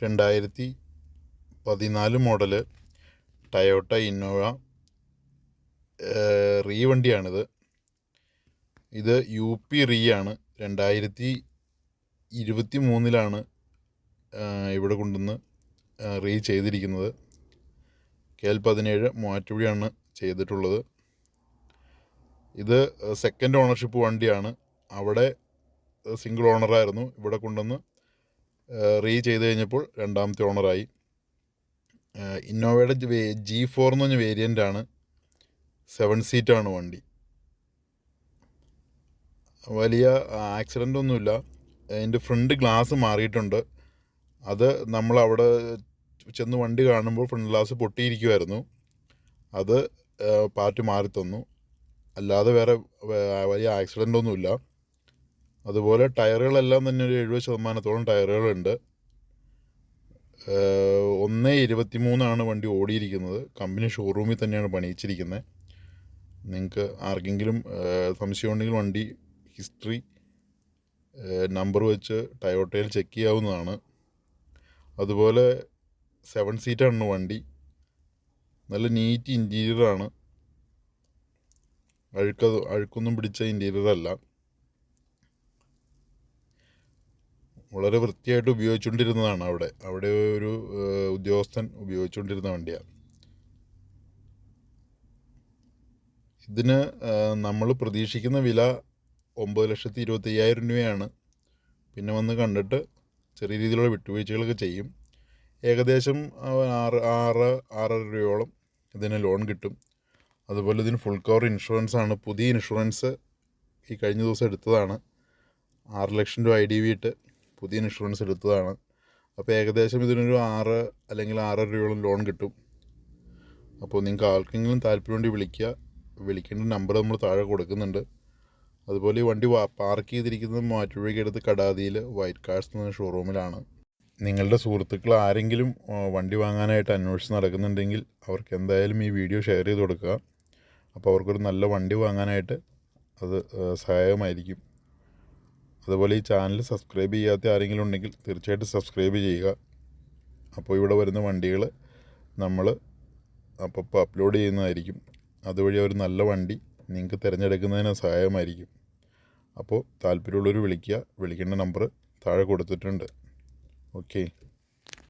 2014 model Toyota Innova re വണ്ടിയാണിത്. ഇത് UP re ആണ്. 2023 ഇവിടെ കൊണ്ടുവന്ന് റീ ചെയ്തിരിക്കുന്നത്. KL-17 മൂവാറ്റുപുഴയാണ് ചെയ്തിട്ടുള്ളത്. ഇത് സെക്കൻഡ് ഓണർഷിപ്പ് വണ്ടിയാണ്. അവിടെ സിംഗിൾ ഓണറായിരുന്നു. ഇവിടെ കൊണ്ടുവന്ന് റീ ചെയ്ത് കഴിഞ്ഞപ്പോൾ രണ്ടാമത്തെ ഓണറായി. ഇന്നോവയുടെ G4 എന്ന് പറഞ്ഞ വേരിയൻ്റാണ്. 7 സീറ്റാണ് വണ്ടി. വലിയ ആക്സിഡൻ്റ് ഒന്നുമില്ല. അതിൻ്റെ ഫ്രണ്ട് ഗ്ലാസ് മാറിയിട്ടുണ്ട്. അത് നമ്മൾ അവിടെ ചെന്ന് വണ്ടി കാണുമ്പോൾ ഫ്രണ്ട് ഗ്ലാസ് പൊട്ടിയിരിക്കുമായിരുന്നു. അത് പാർട്ടി മാറി തന്നു. അല്ലാതെ വേറെ വലിയ ആക്സിഡൻ്റ് ഒന്നുമില്ല. അതുപോലെ ടയറുകളെല്ലാം തന്നെ ഒരു 70% ടയറുകളുണ്ട്. 1.23 വണ്ടി ഓടിയിരിക്കുന്നത്. കമ്പനി ഷോറൂമിൽ തന്നെയാണ് പണിയിച്ചിരിക്കുന്നത്. നിങ്ങൾക്ക് ആർക്കെങ്കിലും സംശയമുണ്ടെങ്കിൽ വണ്ടി ഹിസ്റ്ററി നമ്പർ വെച്ച് ടയോട്ടയിൽ ചെക്ക് ചെയ്യാവുന്നതാണ്. അതുപോലെ 7 സീറ്റാണ് വണ്ടി. നല്ല നീറ്റ് ഇൻറ്റീരിയറാണ്. അഴുക്കൊന്നും പിടിച്ച ഇൻറ്റീരിയറല്ല. വളരെ വൃത്തിയായിട്ട് ഉപയോഗിച്ചുകൊണ്ടിരുന്നതാണ്. അവിടെ ഒരു ഉദ്യോഗസ്ഥൻ ഉപയോഗിച്ചുകൊണ്ടിരുന്ന വണ്ടിയാണ്. ഇതിന് നമ്മൾ പ്രതീക്ഷിക്കുന്ന വില 9,25,000 രൂപയാണ്. പിന്നെ വന്ന് കണ്ടിട്ട് ചെറിയ രീതിയിലുള്ള വിട്ടുവീഴ്ചകളൊക്കെ ചെയ്യും. ഏകദേശം 6.5 രൂപയോളം ഇതിന് ലോൺ കിട്ടും. അതുപോലെ ഇതിന് ഫുൾ കവർ ഇൻഷുറൻസ് ആണ്. പുതിയ ഇൻഷുറൻസ് ഈ കഴിഞ്ഞ ദിവസം എടുത്തതാണ്. 6 ലക്ഷം രൂപ IDV ഇട്ട് പുതിയ ഇൻഷുറൻസ് എടുത്തതാണ്. അപ്പോൾ ഏകദേശം ഇതിനൊരു 6 അല്ലെങ്കിൽ 6.5 രൂപയോളം ലോൺ കിട്ടും. അപ്പോൾ നിങ്ങൾക്ക് ആർക്കെങ്കിലും താല്പര്യമുണ്ടെങ്കിൽ വിളിക്കേണ്ട നമ്പർ നമ്മൾ താഴെ കൊടുക്കുന്നുണ്ട്. അതുപോലെ ഈ വണ്ടി പാർക്ക് ചെയ്തിരിക്കുന്നത് മൂവാറ്റുപുഴയ്ക്കടുത്ത് കടാതിയിൽ വൈറ്റ് കാർസ് എന്ന ഷോറൂമിലാണ്. നിങ്ങളുടെ സുഹൃത്തുക്കൾ ആരെങ്കിലും വണ്ടി വാങ്ങാനായിട്ട് അന്വേഷിച്ച് നടക്കുന്നുണ്ടെങ്കിൽ അവർക്ക് എന്തായാലും ഈ വീഡിയോ ഷെയർ ചെയ്ത് കൊടുക്കുക. അപ്പോൾ അവർക്കൊരു നല്ല വണ്ടി വാങ്ങാനായിട്ട് അത് സഹായകമായിരിക്കും. അതുപോലെ ഈ ചാനൽ സബ്സ്ക്രൈബ് ചെയ്യാത്ത ആരെങ്കിലും ഉണ്ടെങ്കിൽ തീർച്ചയായിട്ടും സബ്സ്ക്രൈബ് ചെയ്യുക. അപ്പോൾ ഇവിടെ വരുന്ന വണ്ടികൾ നമ്മൾ അപ്പോൾ അപ്ലോഡ് ചെയ്യുന്നതായിരിക്കും. അതുവഴി ഒരു നല്ല വണ്ടി നിങ്ങൾക്ക് തിരഞ്ഞെടുക്കുന്നതിന് സഹായമായിരിക്കും. അപ്പോൾ താല്പര്യമുള്ളവർ വിളിക്കേണ്ട നമ്പർ താഴെ കൊടുത്തിട്ടുണ്ട്. ഓക്കെ.